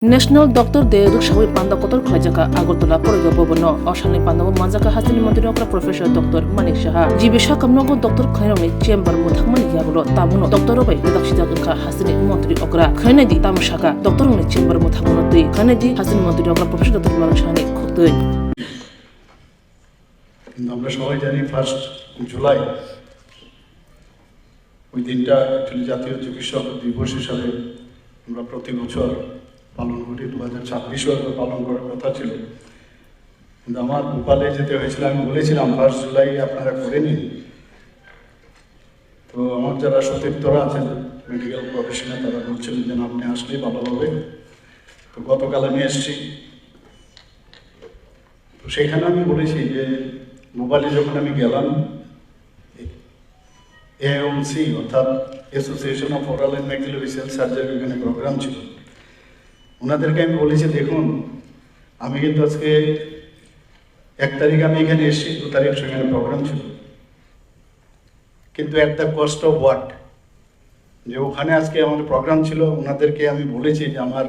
National doctor দেয়দুক সাহুই পান্দা কতর খলাইজাকা আগরতলা পরিগা ভবন অশানি পান্দাও মানজাকা হাসিনি মন্ত্রী প্রফেসর ডক্টর মানিক সাহা জিবিশা কামনগো ডক্টর খৈরংনি চেম্বার মুথাকমানি ইয়াগুলো তাবুনো ডক্টর বাই রেদাকসিদা গখা হাসিনি মন্ত্রী অগ্রা খৈনাদি তামশাকা ডক্টরংনি চেম্বার মুথাকমানো তৈ খৈনাদি হাসিনি মন্ত্রী অগ্রা প্রফেসর ডক্টর মানিক সাহানি খুতৈ কিন্তু আমরা সবাই জানি 1 জুলাই ওই দিনটা অ্যাকচুয়ালি জাতীয় চিকিৎসক দিবস হিসাবে আমরা প্রতি বছর পালন করি। 2026 পালন করার কথা ছিল, কিন্তু আমার ভোপালে যেতে হয়েছিল। আমি বলেছিলাম 1 জুলাই আপনারা করে নিন। তো আমার যারা সতীর্থরা আছেন মেডিকেল প্রফেশনে তারা বলছিলেন যে আপনি আসলেই ভালো হবে। তো গতকাল আমি এসেছি। তো সেখানে আমি বলেছি যে ভোপালে যখন আমি গেলাম, এএমসি অর্থাৎ association of oral and maxillofacial surgery ওখানে প্রোগ্রাম ছিল। ওনাদেরকে আমি বলেছি, দেখুন আমি কিন্তু আজকে 1 তারিখ আমি এখানে এসেছি, 2 তারিখ সেখানে প্রোগ্রাম ছিল, কিন্তু at the cost of what, যে ওখানে আজকে আমাদের প্রোগ্রাম ছিল। ওনাদেরকে আমি বলেছি যে আমার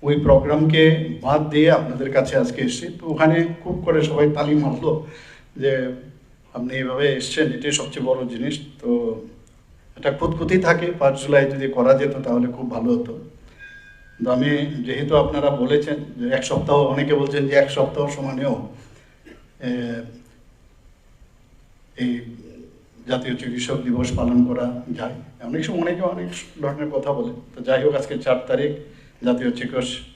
ওই প্রোগ্রামকে বাদ দিয়ে আপনাদের কাছে আজকে এসেছি। তো ওখানে খুব করে সবাই তালি মারলো যে আপনি এইভাবে এসছেন, এটাই সবচেয়ে বড় জিনিস। তো এটা খুঁতখুঁতি থাকে, 5 জুলাই যদি করা যেত তাহলে খুব ভালো হতো। কিন্তু আমি যেহেতু আপনারা বলেছেন যে 1 সপ্তাহ, অনেকে বলছেন যে 1 সপ্তাহ সমানেও এই জাতীয় চিকিৎসক দিবস পালন করা যায়। অনেক সময় অনেকে অনেক ধরনের কথা বলে। তো যাই হোক, আজকে 4 তারিখ জাতীয়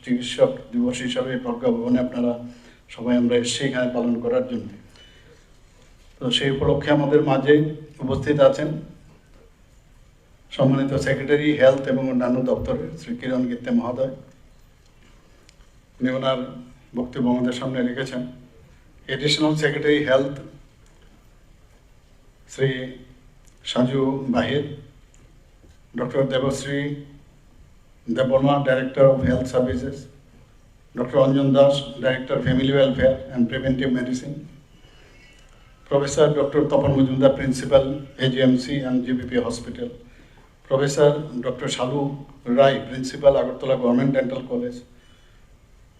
চিকিৎসক দিবস হিসাবে প্রজ্ঞাভবনে আপনারা সবাই আমরা এসেছি এখানে পালন করার জন্য। তো সেই উপলক্ষে আমাদের মাঝে উপস্থিত আছেন সম্মানিত সেক্রেটারি হেলথ এবং অন্যান্য দপ্তরের শ্রী কিরণ গিত্তে মহোদয়। উনি ওনার বক্তব্য আমাদের সামনে রেখেছেন। Additional secretary health Shri Saju Bahir, doctor Debashree Debbarma, director of health services, doctor Anjan Das, director family welfare and preventive medicine, professor doctor Tapan Majumdar, principal AGMC and GBP hospital, professor doctor Shalu Roy, principal Agartala government dental college,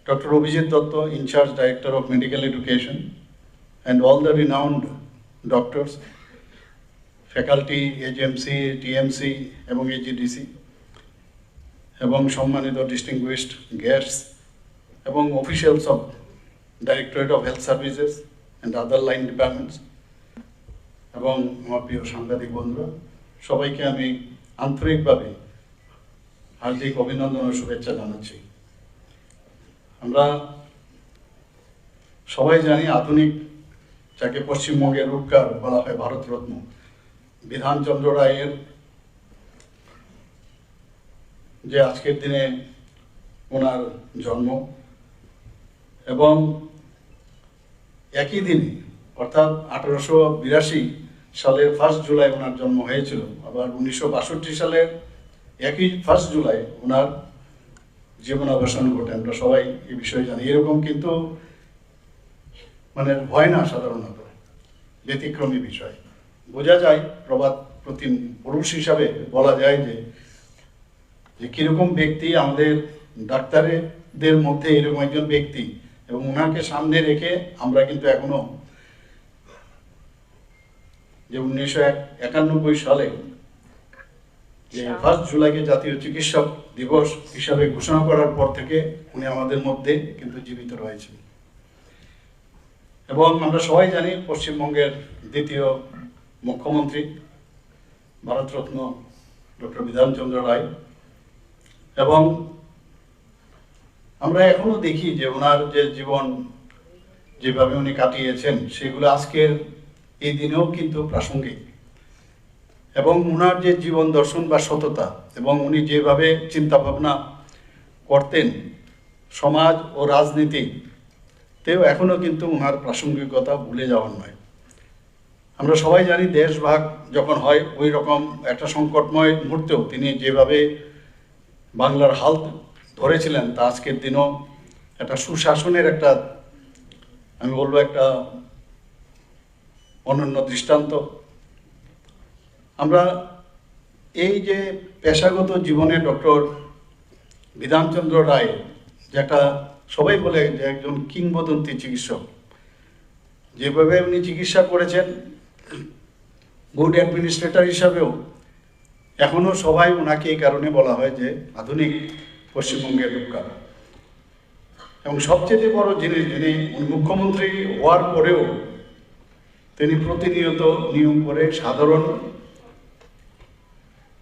doctor Abhijit Dutta, incharge director of medical education, and all the renowned doctors, faculty AGMC, TMC এবং AGDC, এবং সম্মানিত distinguished guests এবং officials of directorate of health services and other line departments, এবং আমার প্রিয় সাংবাদিক বন্ধুরা, সবাইকে আমি আন্তরিকভাবে হার্দিক অভিনন্দন ও শুভেচ্ছা জানাচ্ছি। আমরা সবাই জানি আধুনিক, যাকে পশ্চিমবঙ্গের রূপকার বলা হয় ভারতরত্ন বিধানচন্দ্র রায়ের যে আজকের দিনে ওনার জন্ম, এবং একই দিনে অর্থাৎ 1882 সালের 1 জুলাই ওনার জন্ম হয়েছিল। আবার 1962 সালের একই 1 জুলাই ওনার জীবনাবসান ঘটে। আমরা সবাই এই বিষয়ে জানি। এরকম কিন্তু মানে হয় না, সাধারণত ব্যতিক্রমী বিষয়। বোঝা যায়, প্রবাদ প্রতিম পুরুষ হিসাবে বলা যায় যে কিরকম ব্যক্তি আমাদের ডাক্তারদের মধ্যে এরকম একজন ব্যক্তি, এবং ওনাকে সামনে রেখে আমরা কিন্তু এখনো যে 1991 সালে যে 1 জুলাইকে জাতীয় চিকিৎসক দিবস হিসাবে ঘোষণা করার পর থেকে উনি আমাদের মধ্যে কিন্তু জীবিত রয়েছেন। এবং আমরা সবাই জানি পশ্চিমবঙ্গের দ্বিতীয় মুখ্যমন্ত্রী ভারতরত্ন ডক্টর বিধানচন্দ্র রায়, এবং আমরা এখনো দেখি যে ওনার যে জীবন যেভাবে উনি কাটিয়েছেন সেগুলো আজকের এই দিনেও কিন্তু প্রাসঙ্গিক। এবং ওনার যে জীবন দর্শন বা সততা, এবং উনি যেভাবে চিন্তা ভাবনা করতেন সমাজ ও রাজনীতিতেও এখনো কিন্তু ওনার প্রাসঙ্গিকতা ভুলে যাওয়ার নয়। আমরা সবাই জানি দেশ ভাগ যখন হয় ওই রকম একটা সংকটময় মুহূর্তেও তিনি যেভাবে বাংলার হাল ধরেছিলেন তা আজকের দিনও একটা সুশাসনের একটা, আমি বলবো একটা অনন্য দৃষ্টান্ত। আমরা এই যে পেশাগত জীবনে ডক্টর বিধানচন্দ্র রায়, যে একটা সবাই বলে যে একজন কিংবদন্তি চিকিৎসক, যেভাবে উনি চিকিৎসা করেছেন গুড অ্যাডমিনিস্ট্রেটর হিসাবেও এখনও সবাই ওনাকে এই কারণে বলা হয় যে আধুনিক পশ্চিমবঙ্গের রূপকার। এবং সবচেয়ে বড় জিনিস, যিনি মুখ্যমন্ত্রী হওয়ার পরেও তিনি প্রতিনিয়ত নিয়ম করে সাধারণ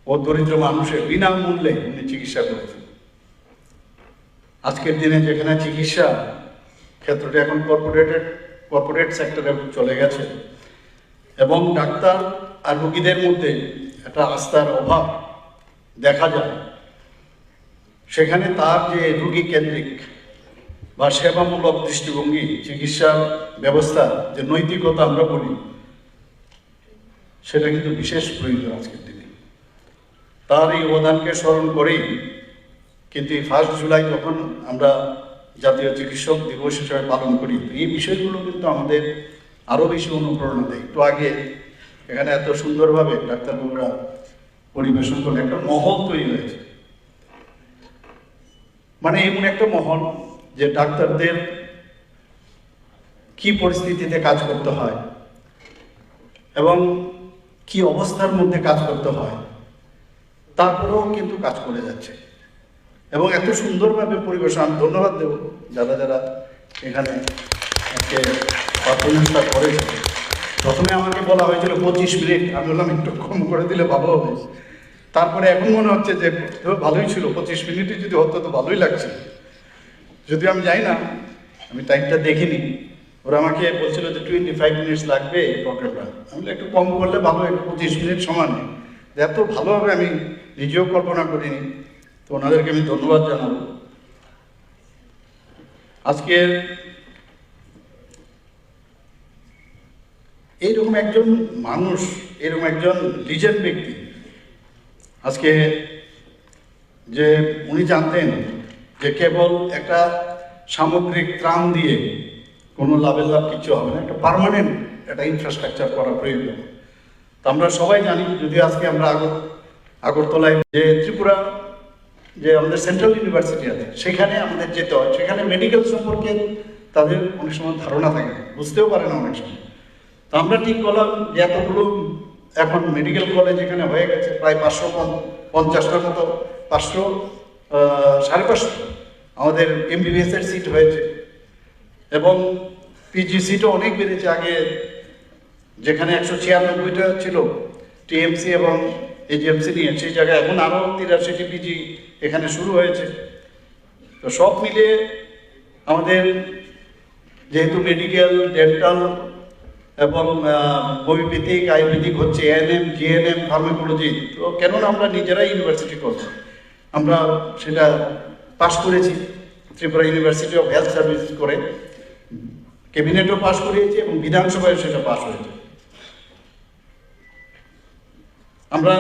ও দরিদ্র মানুষের বিনামূল্যে উনি চিকিৎসা করেছেন। আজকের দিনে যেখানে চিকিৎসা ক্ষেত্রটা এখন কর্পোরেট সেক্টরে চলে গেছে এবং ডাক্তার আর রোগীদের মধ্যে একটা আস্থার অভাব দেখা যায়, সেখানে তার যে রোগী কেন্দ্রিক বা সেবামূলক দৃষ্টিভঙ্গি, চিকিৎসার ব্যবস্থা যে নৈতিকতা আমরা বলি, সেটা কিন্তু বিশেষ প্রয়োজন আজকের দিনে। তার এই অবদানকে স্মরণ করেই কিন্তু এই 1 জুলাই যখন আমরা জাতীয় চিকিৎসক দিবস হিসেবে পালন করি, এই বিষয়গুলো কিন্তু আমাদের আরও বেশি অনুপ্রেরণা দেয়। একটু আগে এখানে এত সুন্দরভাবে ডাক্তারবাবুরা পরিবেশন করলে একটা মহল তৈরি হয়েছে, মানে এমন একটা মহল যে ডাক্তারদের কি পরিস্থিতিতে কাজ করতে হয় এবং কি অবস্থার মধ্যে কাজ করতে হয়, তারপরেও কিন্তু কাজ করে যাচ্ছে এবং এত সুন্দরভাবে পরিবেশন। আমি ধন্যবাদ দেব যারা যারা এখানে আজকে পারফরমেন্সটা করেছে। প্রথমে আমাকে বলা হয়েছিল 25 মিনিট, আমি বললাম একটু কম করে দিলে ভালো হবে। তারপরে এখন মনে হচ্ছে যে ভালোই ছিল, 25 মিনিটই যদি হতো তো ভালোই লাগছে। যদিও আমি জানি না, আমি টাইমটা দেখিনি, ওরা আমাকে বলছিল যে 25 মিনিটস লাগবে এই প্রোগ্রামটা। আমি একটু কম করলে ভালো, একটু 25 মিনিট সমানে এত ভালোভাবে আমি নিজেও কল্পনা করিনি। তো ওনাদেরকে আমি ধন্যবাদ জানাবো। আজকের এইরকম একজন মানুষ, এরকম একজন লিজেন্ড ব্যক্তি, আজকে যে উনি জানতেন যে কেবল একটা সামগ্রিক ত্রাণ দিয়ে কোনো লাভের লাভ কিছু হবে না, একটা পার্মানেন্ট একটা ইনফ্রাস্ট্রাকচার করা প্রয়োজন। তো আমরা সবাই জানি, যদি আজকে আমরা আগরতলায় যে ত্রিপুরা যে আমাদের সেন্ট্রাল ইউনিভার্সিটি আছে, সেখানে আমাদের যেতে হয়, সেখানে মেডিকেল সম্পর্কে তাদের অনেক সময় ধারণা থাকে না, বুঝতেও পারে না অনেক সময়। তো আমরা ঠিক করলাম যে এতগুলো এখন মেডিকেল কলেজ এখানে হয়ে গেছে, প্রায় 550টার মতো, 500-550 আমাদের MBBS-এর সিট হয়েছে এবং পিজি সিটও অনেক বেড়েছে। আগে যেখানে 196টা ছিল টিএমসি এবং এজিএমসি নিয়ে, সেই জায়গায় এখন আরও 83টি পিজি এখানে শুরু হয়েছে। তো সব মিলিয়ে আমাদের যেহেতু মেডিকেল, ডেন্টাল এবং হোমিওপ্যাথিক, আয়ুর্বেদিক হচ্ছে, ANM, GNM, ফার্মাকোলজি, তো কেননা আমরা নিজেরাই ইউনিভার্সিটি করছি, আমরা সেটা পাশ করেছি Tripura university of health services করে, ক্যাবিনেটও পাশ করিয়েছি এবং বিধানসভায় সেটা পাশ হয়েছে। আমরা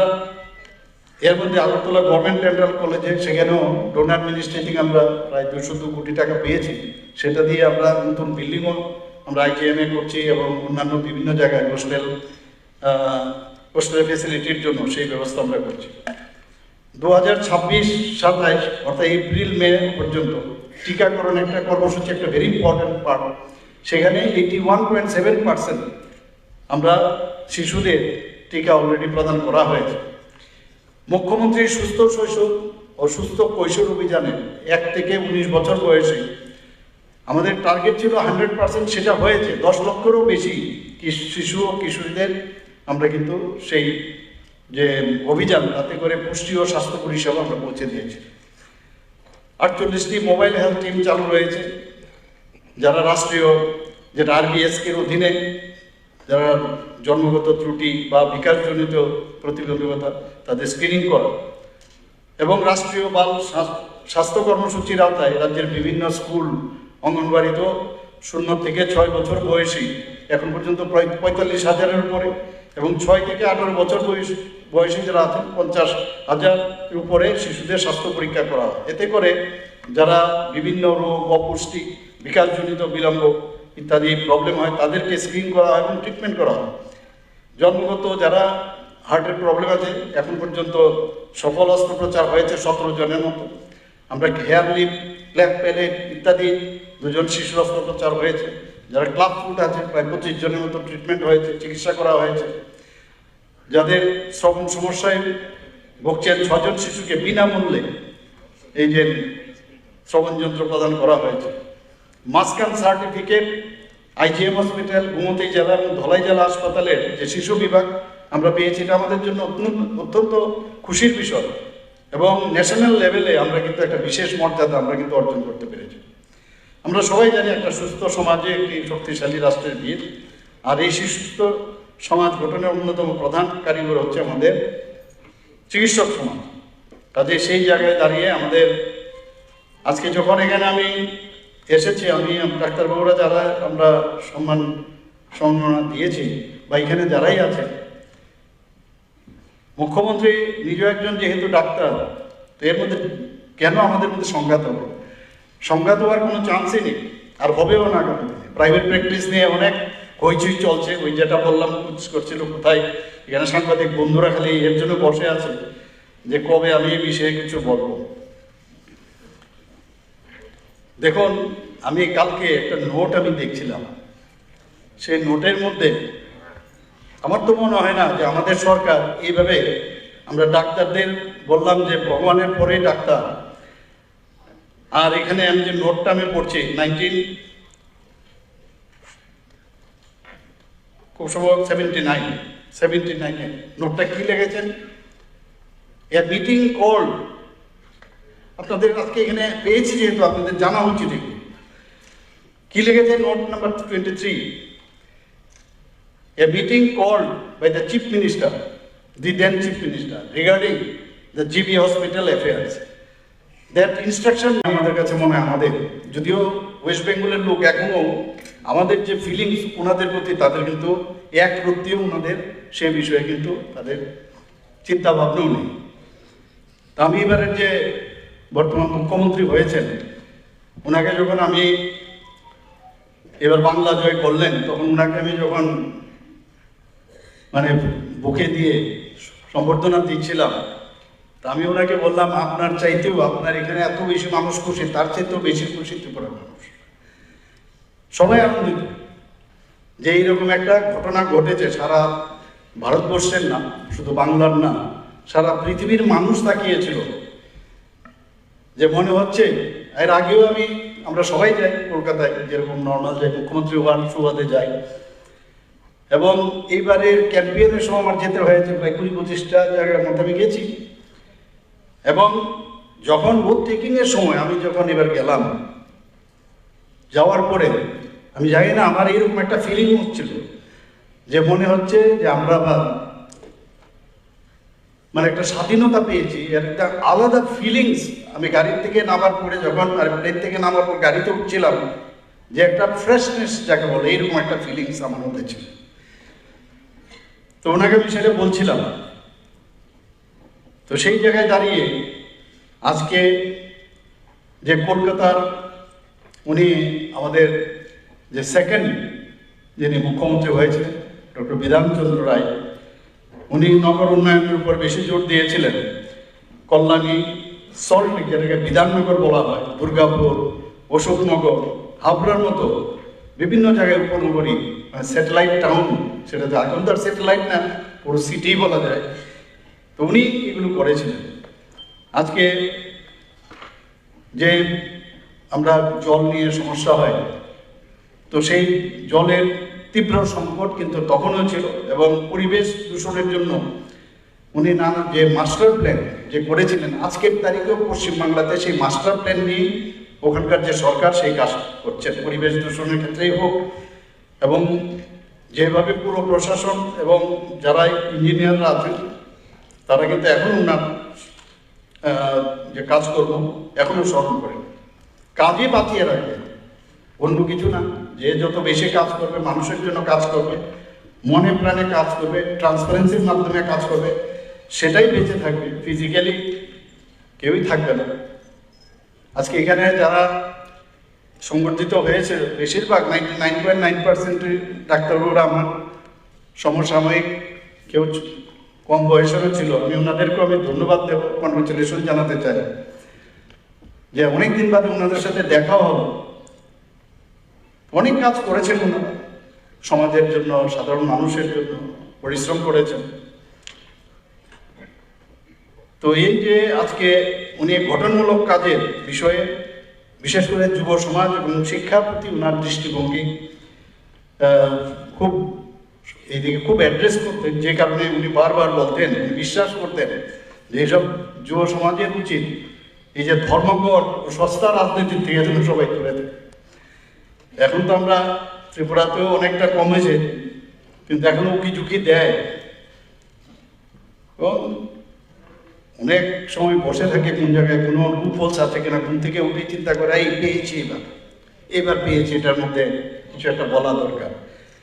এর মধ্যে আগরতলা গভর্নমেন্ট ডেন্টাল কলেজে, সেখানেও ডোনার অ্যাডমিনিস্ট্রেটিং আমরা প্রায় 202 কোটি টাকা পেয়েছি। সেটা দিয়ে আমরা নতুন বিল্ডিংও আমরা IGMA করছি এবং অন্যান্য বিভিন্ন জায়গায় হোস্টেল ফেসিলিটির জন্য সেই ব্যবস্থা আমরা করছি। 2026-27 অর্থাৎ এপ্রিল-মে পর্যন্ত টিকাকরণ একটা কর্মসূচি, একটা ভেরি ইম্পর্টেন্ট পার্ট। সেখানে 81.7% আমরা শিশুদের টিকা অলরেডি প্রদান করা হয়েছে। মুখ্যমন্ত্রীর সুস্থ শৈশব ও সুস্থ কৈশোর অভিযানে 1 থেকে 19 বছর বয়সে আমাদের টার্গেট ছিল 100%, সেটা হয়েছে। 10 লক্ষেরও বেশি শিশু ও কিশোরীদের আমরা কিন্তু সেই যে অভিযান, তাতে করে পুষ্টি ও স্বাস্থ্য পরিষেবা আমরা পৌঁছে দিয়েছি। 48টি মোবাইল হেলথ টিম চালু রয়েছে, যারা রাষ্ট্রীয়, যেটা RBSK-র অধীনে যারা জন্মগত ত্রুটি বা বিকাশজনিত প্রতিবন্ধকতা তাদের স্ক্রিনিং করা এবং রাষ্ট্রীয় বাল স্বাস্থ্য কর্মসূচির আওতায় রাজ্যের বিভিন্ন স্কুল, অঙ্গনবাড়িতেও 0 থেকে 6 বছর বয়সী এখন পর্যন্ত প্রায় 45,000-এর উপরে এবং 6 থেকে 18 বছর বয়সী যারা আছেন 50,000-এর উপরে শিশুদের স্বাস্থ্য পরীক্ষা করা হয়। এতে করে যারা বিভিন্ন রোগ, অপুষ্টি, বিকাশজনিত বিলম্ব ইত্যাদি প্রবলেম হয়, তাদেরকে স্ক্রিন করা হয় এবং ট্রিটমেন্ট করা হয়। জন্মগত যারা হার্টের প্রবলেম আছে, এখন পর্যন্ত সফল অস্ত্রোপচার হয়েছে 17 জনের মতো। আমরা হেয়ার লিপ ব্ল্যাক প্যালেট ইত্যাদি 2 জন শিশুর অস্ত্রোপচার হয়েছে। যারা ক্লাব ফুট আছে প্রায় 25 জনের মতো ট্রিটমেন্ট হয়েছে, চিকিৎসা করা হয়েছে। যাদের শ্রবণ সমস্যায় ভুগছেন 6 জন শিশুকে বিনামূল্যে এই যে শ্রবণ যন্ত্র প্রদান করা হয়েছে। মাসকান সার্টিফিকেট IGM হসপিটাল, গোমতী জেলা এবং ধলাই জেলা হাসপাতালের যে শিশু বিভাগ আমরা পেয়েছি, এটা আমাদের জন্য অত্যন্ত খুশির বিষয়। এবং ন্যাশনাল লেভেলে আমরা কিন্তু একটা বিশেষ মর্যাদা আমরা কিন্তু অর্জন করতে পেরেছি। আমরা সবাই জানি একটা সুস্থ সমাজে একটি শক্তিশালী রাষ্ট্রের ভিত, আর এই সুস্থ সমাজ গঠনের অন্যতম প্রধান কারিগর হচ্ছে আমাদের চিকিৎসক সমাজ। কাজে সেই জায়গায় দাঁড়িয়ে আমাদের আজকে যখন এখানে আমি এসেছি, আমি ডাক্তারবাবুরা যারা আমরা সম্মাননা দিয়েছি বা এখানে যারাই আছে, মুখ্যমন্ত্রী নিজেও একজন যেহেতু ডাক্তার, তো এর মধ্যে কেন আমাদের মধ্যে সংঘাত হবে? সংঘাত হওয়ার কোনো চান্সই নেই, আর হবেও না। প্রাইভেট প্র্যাকটিস নিয়ে অনেক হইচই চলছে। ওই যেটা বললাম, কুচ করছিল কোথায়, এখানে সাংবাদিক বন্ধুরা খালি এর জন্য বসে আছে যে কবে আমি এই বিষয়ে কিছু বলবো। দেখুন, আমি কালকে একটা নোট আমি দেখছিলাম, সেই নোটের মধ্যে আমার তো মনে হয় না যে আমাদের সরকার এইভাবে, আমরা ডাক্তারদের বললাম যে ভগবানের পরে ডাক্তার, আর এখানে আমি যে নোটটা আমি পড়ছি 1979 নোটটা কি লিখেছেন? এ মিটিং কল, আপনাদের আজকে এখানে পেয়েছি যেহেতু আপনাদের জানা উচিত। কি লিখেছে note number 23? A meeting called by the Chief Minister, the then Chief Minister, regarding the GB hospital affairs. That instruction আমাদের কাছে মনে হয়, আমাদের যদিও ওয়েস্ট বেঙ্গলের লোক এখনো আমাদের যে ফিলিংস ওনাদের প্রতি, তাদের কিন্তু এক রত্তিও ওনাদের সে বিষয়ে কিন্তু তাদের চিন্তা ভাবনাও নেই। তা আমি এবারের যে বর্তমান মুখ্যমন্ত্রী হয়েছেন, ওনাকে যখন আমি এবার বাংলা জয় করলেন, তখন ওনাকে আমি যখন বুকে দিয়ে সম্বর্ধনা দিচ্ছিলাম, তা আমি ওনাকে বললাম, আপনার চাইতেও, আপনার এখানে এত বেশি মানুষ খুশি, তার চাইতেও বেশি খুশি ত্রিপুরার মানুষ। সবাই আনন্দিত যে এইরকম একটা ঘটনা ঘটেছে। সারা ভারতবর্ষের না, শুধু বাংলার না, সারা পৃথিবীর মানুষ তাকিয়েছিল। যে মনে হচ্ছে, এর আগেও আমরা সবাই যাই কলকাতায়, যেরকম নর্মাল যাই, মুখ্যমন্ত্রী ওয়ার্ড সুবাদে যাই, এবং এইবারের ক্যাম্পেইনের সময় আমার যেতে হয়েছে প্রায় 20-25টা জায়গার মধ্যে আমি গেছি। এবং যখন বুথ টেকিংয়ের সময় আমি যখন এবার গেলাম, যাওয়ার পরে আমি জানি না, আমার এইরকম একটা ফিলিং হচ্ছিল যে মনে হচ্ছে যে আমরা একটা স্বাধীনতা পেয়েছি, এর একটা আলাদা ফিলিংস। আমি গাড়ির থেকে নামার পরে, যখন প্লেন থেকে নামার পর গাড়িতে উঠছিলাম, যে একটা ফ্রেশনেস যাকে বলে, এইরকম একটা ফিলিংস আমার মধ্যে ছিল। তো ওনাকে আমি সেটা বলছিলাম। তো সেই জায়গায় দাঁড়িয়ে আজকে যে কলকাতার উনি আমাদের যে সেকেন্ড যিনি মুখ্যমন্ত্রী হয়েছে, ডক্টর বিধানচন্দ্র রায়, উনি নগর উন্নয়নের উপর বেশি জোর দিয়েছিলেন। কল্যাণী, সল্ট, যেটাকে বিধাননগর বলা হয়, দুর্গাপুর, অশোকনগর, হাবড়ার মতো বিভিন্ন জায়গায় উপনগরী, স্যাটেলাইট টাউন, সেটা এখন তার স্যাটেলাইট না, পুরো সিটি বলা যায়। তো উনি এগুলো করেছিলেন। আজকে যে আমরা জল নিয়ে সমস্যা হয়, তো সেই জলের তীব্র সংকট কিন্তু তখনও ছিল, এবং পরিবেশ দূষণের জন্য উনি নানা যে মাস্টার প্ল্যান যে করেছিলেন, আজকের তারিখেও পশ্চিমবাংলাতে সেই মাস্টার প্ল্যান নিয়ে ওখানকার যে সরকার সেই কাজ করছেন, পরিবেশ দূষণের ক্ষেত্রেই হোক, এবং যেভাবে পুরো প্রশাসন এবং যারা ইঞ্জিনিয়াররা আছেন, তারা কিন্তু এখন ওনার যে কাজকর্ম এখনও স্মরণ করেন। কাজই বাঁচিয়ে রাখবে, অন্য কিছু না। যে যত বেশি কাজ করবে, মানুষের জন্য কাজ করবে, মনে প্রাণে কাজ করবে, ট্রান্সপারেন্সির মাধ্যমে কাজ করবে, সেটাই বেঁচে থাকবে। ফিজিক্যালি কেউই থাকবে না। আজকে এখানে যারা সংগঠিত হয়েছে, বেশিরভাগ 99.9% ডাক্তারবাবুরা আমার সমসাময়িক, কেউ কম বয়সেরও ছিল। আমি ওনাদেরকেও ধন্যবাদ দেব, কনগ্রেচুলেশন জানাতে চাই। যে অনেকদিন বাদে ওনাদের সাথে দেখাও হলো। অনেক কাজ করেছেন ওনারা, সমাজের জন্য, সাধারণ মানুষের জন্য পরিশ্রম করেছেন। তো এই যে আজকে উনি গঠনমূলক কাজের বিষয়ে, বিশেষ করে যুব সমাজ এবং শিক্ষার প্রতি ওনার দৃষ্টিভঙ্গি খুব এইদিকে খুব অ্যাড্রেস করতেন, যে কারণে উনি বারবার বলতেন, উনি বিশ্বাস করতেন যে এইসব যুব সমাজের উচিত এই যে ধর্মঘট ও সস্তা রাজনীতির থেকে যেন সবাই করে দেয়। এখন তো আমরা ত্রিপুরাতেও অনেকটা কমেছে, কিন্তু এখনো উকি ঝুঁকি দেয় এবং অনেক সময় বসে থাকে কোন জায়গায় কোনো লুপহোলস আছে কিনা, কোন থেকে উঠে চিন্তা করে এই পেয়েছি, এবার পেয়েছি, এটার মধ্যে কিছু একটা বলা দরকার।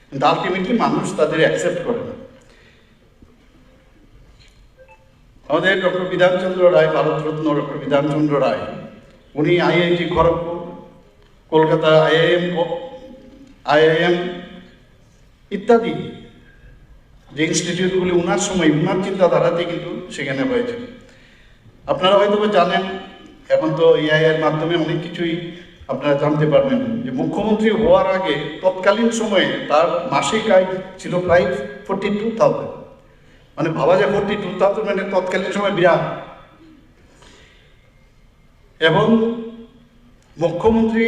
কিন্তু আলটিমেটলি মানুষ তাদের অ্যাকসেপ্ট করে না। আমাদের ডক্টর বিধানচন্দ্র রায়, ভারতরত্ন ডক্টর বিধানচন্দ্র রায়, উনি আইআইটি খড়গপুর, কলকাতা আইআইএম ইত্যাদি যে ইনস্টিটিউটগুলি ওনার সময়, ওনার চিন্তাধারাতে কিন্তু সেখানে হয়েছে। আপনারা হয়তো জানেন, এখন তো এআই এর মাধ্যমে অনেক কিছুই আপনারা জানতে পারবেন, যে মুখ্যমন্ত্রী হওয়ার আগে তৎকালীন সময়ে তার মাসিক আয় ছিল প্রায় 42,000। মানে ভাবা যায় 42,000 মানে তৎকালীন সময় বিরাট। এবং মুখ্যমন্ত্রী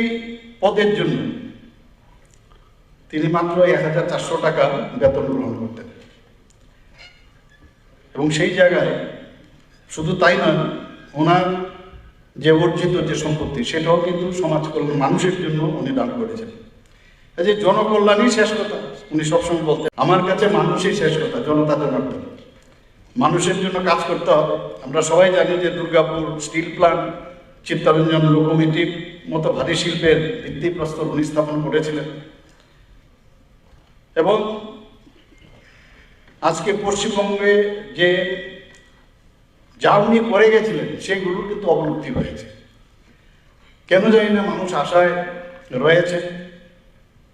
পদের জন্য তিনি মাত্র 1,400 টাকা বেতন গ্রহণ করতেন। এবং সেই জায়গায় শুধু তাই নয়, ওনার যে অর্জিত যে সম্পত্তি সেটাও কিন্তু সমাজ কল্যাণ, মানুষের জন্য উনি দান করেছেন। যে জনকল্যাণই শেষ কথা, উনি সবসময় বলতেন, আমার কাছে মানুষই শেষ কথা, জনতা জনার্দন। মানুষের জন্য কাজ করতে হবে। আমরা সবাই জানি যে Durgapur steel plant, Chittaranjan locomotive মতো ভারী শিল্পের ভিত্তিপ্রস্তর উনি স্থাপন করেছিলেন। এবং আজকে পশ্চিমবঙ্গে যে যা উনি করে গেছিলেন সেগুলো কিন্তু অবলুপ্তি হয়েছে। কেন জানি না, মানুষ আশায় রয়েছে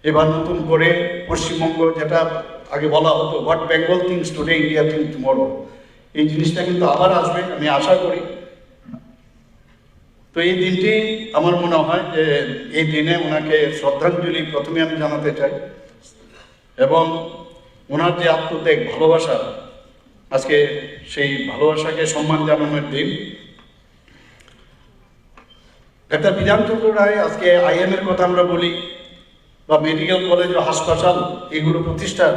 এবার নতুন করে পশ্চিমবঙ্গ, যেটা আগে বলা হতো what Bengal things today India things tomorrow, এই জিনিসটা কিন্তু আবার আসবে, আমি আশা করি। তো এই দিনটি আমার মনে হয় যে এই দিনে ওনাকে শ্রদ্ধাঞ্জলি প্রথমে আমি জানাতে চাই, এবং ওনার যে আত্মত্যাগ, ভালোবাসা, আজকে সেই ভালোবাসাকে সম্মান জানানোর দিন। ডাক্তার বিধানচন্দ্র রায়, আজকে আইএম এর কথা আমরা বলি, বা মেডিকেল কলেজ ও হাসপাতাল এগুলো প্রতিষ্ঠার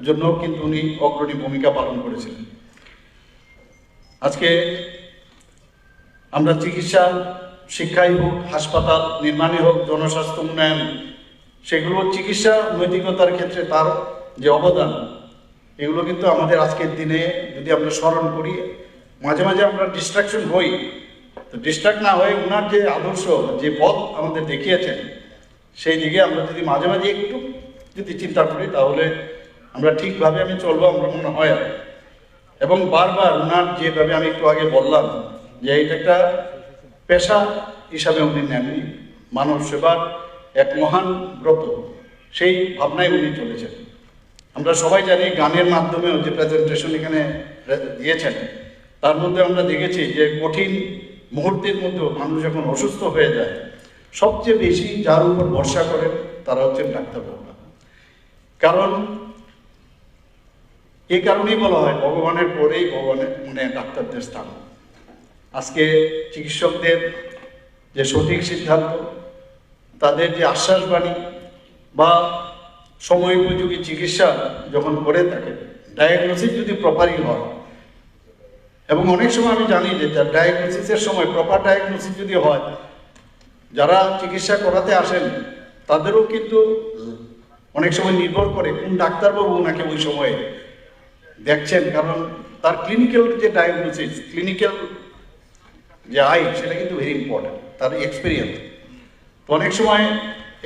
জন্য কিন্তু উনি অগ্রণী ভূমিকা পালন করেছিলেন। আজকে আমরা চিকিৎসা, শিক্ষাই হোক, হাসপাতাল নির্মাণে হোক, জনস্বাস্থ্য উন্নয়ন, সেগুলো চিকিৎসা নৈতিকতার ক্ষেত্রে তার যে অবদান, এগুলো কিন্তু আমাদের আজকের দিনে যদি আমরা স্মরণ করি, মাঝে মাঝে আমরা ডিস্ট্রাকশন হই, তো ডিস্ট্রাক্ট না হয়ে ওনার যে আদর্শ, যে পথ আমাদের দেখিয়েছেন, সেই দিকে আমরা যদি মাঝে মাঝে একটু যদি চিন্তা করি, তাহলে আমরা ঠিকভাবে আমি চলবো, আমরা মনে হয়। এবং বারবার ওনার যেভাবে আমি একটু আগে বললাম যে এটা একটা পেশা হিসাবে উনি নেননি, মানব সেবার এক মহান ব্রত, সেই ভাবনায় উনি চলেছেন। আমরা সবাই জানি গানের মাধ্যমেও যে প্রেজেন্টেশন এখানে দিয়েছেন, তার মধ্যে আমরা দেখেছি যে কঠিন মুহূর্তের মধ্যেও মানুষ যখন অসুস্থ হয়ে যায়, সবচেয়ে বেশি যার উপর ভরসা করেন তারা হচ্ছেন ডাক্তারবাবুরা। কারণ এই কারণেই বলা হয় ভগবানের পরেই ভগবানের মনে ডাক্তারদের স্থান। আজকে চিকিৎসকদের যে সঠিক সিদ্ধান্ত, তাদের যে আশ্বাসবাণী বা সময় উপযোগী চিকিৎসা যখন করে থাকে, ডায়াগনোসিস যদি প্রপারই হয়, এবং অনেক সময় আমি জানি যে ডায়াগনোসিসের সময় প্রপার ডায়াগনোসিস যদি হয়, যারা চিকিৎসা করাতে আসেন তাদেরও কিন্তু অনেক সময় নির্ভর করে কোন ডাক্তারবাবু ওনাকে ওই সময়ে দেখছেন, কারণ তার ক্লিনিক্যাল যে ডায়াগনোসিস, ক্লিনিক্যাল যে আই, সেটা কিন্তু ভেরি ইম্পর্টেন্ট, তার এক্সপিরিয়েন্স। তো অনেক সময়